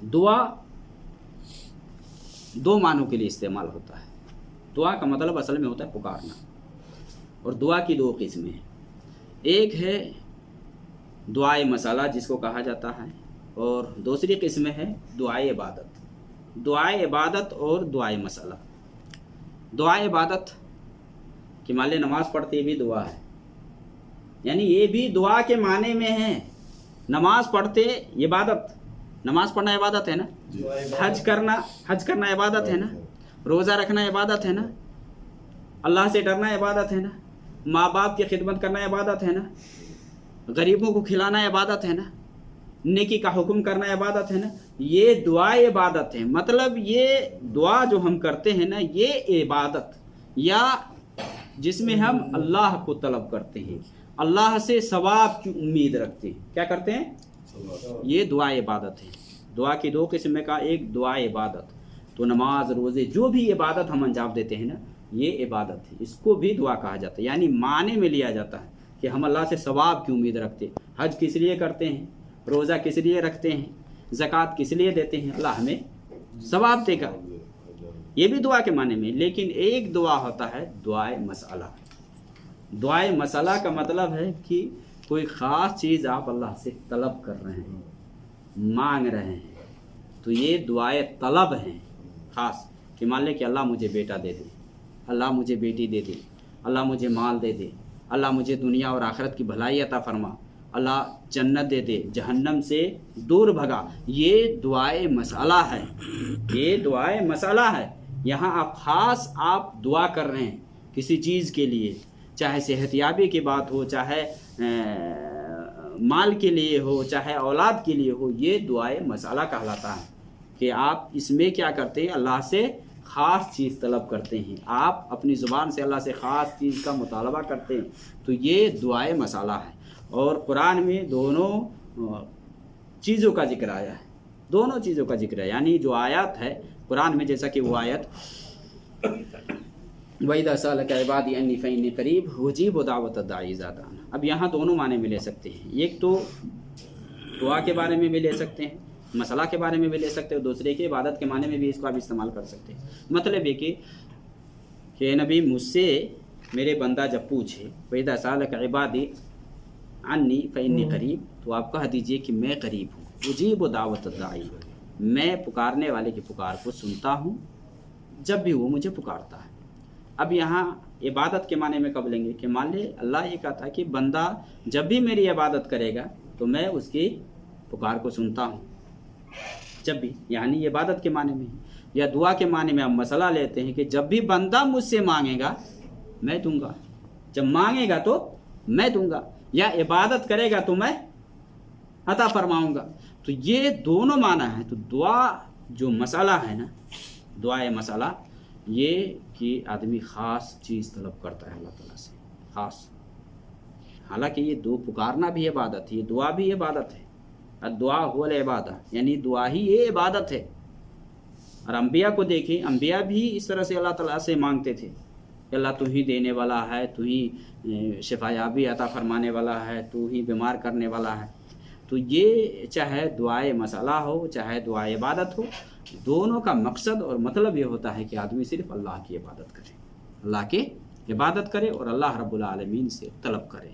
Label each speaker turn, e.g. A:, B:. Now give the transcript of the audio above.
A: दुआ दो मानों के लिए इस्तेमाल होता है। दुआ का मतलब असल में होता है पुकारना, और दुआ की दो किस्में हैं। एक है दुआए मसाला जिसको कहा जाता है, और दूसरी किस्म है दुआए इबादत। दुआए इबादत और दुआए मसाला। दुआए इबादत कि मान ले नमाज़ पढ़ते भी दुआ है, यानी ये भी दुआ के माने में है। नमाज पढ़ते इबादत, नमाज पढ़ना इबादत है ना, हज करना इबादत है ना, रोज़ा रखना इबादत है ना, अल्लाह से डरना इबादत है ना, माँ बाप की खिदमत करना इबादत है ना, गरीबों को खिलाना इबादत है ना, नेकी का हुक्म करना इबादत है ना। ये दुआ इबादत है। मतलब ये दुआ जो हम करते हैं ना, ये इबादत, या जिसमें हम अल्लाह को तलब करते हैं, अल्लाह से सवाब की उम्मीद रखते हैं। क्या करते हैं? ये दुआ इबादत है। दुआ की दो किस्म का, एक दुआ इबादत, तो नमाज रोज़े जो भी इबादत हम अंजाम देते हैं ना, ये इबादत है। इसको भी दुआ कहा जाता है, यानी माने में लिया जाता है कि हम अल्लाह से सवाब की उम्मीद रखते हैं। हज किस लिए करते हैं, रोज़ा किस लिए रखते हैं, ज़कात किस लिए देते हैं? अल्लाह हमें सवाब देगा। ये भी दुआ के माने में। लेकिन एक दुआ होता है दुआए मसाला। दुआए मसाला का मतलब है कि कोई ख़ास चीज़ आप अल्लाह से तलब कर रहे हैं, मांग रहे हैं, तो ये दुआए तलब हैं ख़ास। कि मान ले कि अल्लाह मुझे बेटा दे दे, अल्लाह मुझे बेटी दे दे, अल्लाह मुझे माल दे दे, अल्लाह मुझे दुनिया और आखिरत की भलाई अता फरमा, अल्लाह जन्नत दे दे, जहन्नम से दूर भगा। ये दुआए मसाला है, ये दुआए मसाला है। यहाँ आप ख़ास आप दुआ कर रहे हैं किसी चीज़ के लिए, चाहे सेहतियाबी की बात हो, चाहे माल के लिए हो, चाहे औलाद के लिए हो। ये दुआए मसाला कहलाता है कि आप इसमें क्या करते हैं, अल्लाह से ख़ास चीज़ तलब करते हैं, आप अपनी ज़ुबान से अल्लाह से ख़ास चीज़ का मुतालबा करते हैं, तो ये दुआए मसाला है। और कुरान में दोनों चीज़ों का जिक्र आया है, दोनों चीज़ों का जिक्र है। यानी जो आयत है कुरान में, जैसा कि वो आयत वइज़ा सअलका इबादी अन्नी फ़इन्नी क़रीब उजीबु दावत दाई इज़ा दअन। अब यहाँ दोनों माने में ले सकते हैं। एक तो दुआ के बारे में भी ले सकते हैं, मसला के बारे में भी ले सकते हो, दूसरे के इबादत के माने में भी इसको आप इस्तेमाल कर सकते हैं। मतलब ये कि नबी मुझसे मेरे बंदा जब पूछे वइज़ा सअलका इबादी अन्नी फ़इन्नी क़रीब, तो आप कह दीजिए कि मैं करीब हूँ। उजीबु दावत दाई, मैं पुकारने वाले की पुकार को सुनता हूँ जब भी वो मुझे पुकारता है। अब यहाँ इबादत के माने में कब लेंगे कि मान ले अल्लाह ये कहता है कि बंदा जब भी मेरी इबादत करेगा तो मैं उसकी पुकार को सुनता हूँ, जब भी, यानी इबादत के माने में। या दुआ के माने में हम मसला लेते हैं कि जब भी बंदा मुझसे मांगेगा मैं दूंगा, जब मांगेगा तो मैं दूंगा, या इबादत करेगा तो मैं अता फरमाऊंगा। तो ये दोनों माना है। तो दुआ जो मसाला है ना, दुआए मसाला, ये कि आदमी ख़ास चीज़ तलब करता है अल्लाह ताला से, ख़ास। हालांकि ये दो पुकारना भी इबादत है, ये दुआ भी इबादत है। दुआ हुवल इबादत, यानी दुआ ही ये इबादत है। और अम्बिया को देखें, अम्बिया भी इस तरह से अल्लाह ताला से मांगते थे कि अल्लाह तू ही देने वाला है, तू ही शिफायाबी अता फरमाने वाला है, तू ही बीमार करने वाला है। तो ये चाहे दुआए मसाला हो, चाहे दुआए इबादत हो, दोनों का मकसद और मतलब ये होता है कि आदमी सिर्फ अल्लाह की इबादत करे, अल्लाह की इबादत करे और अल्लाह रब्बुल आलमीन से तलब करे।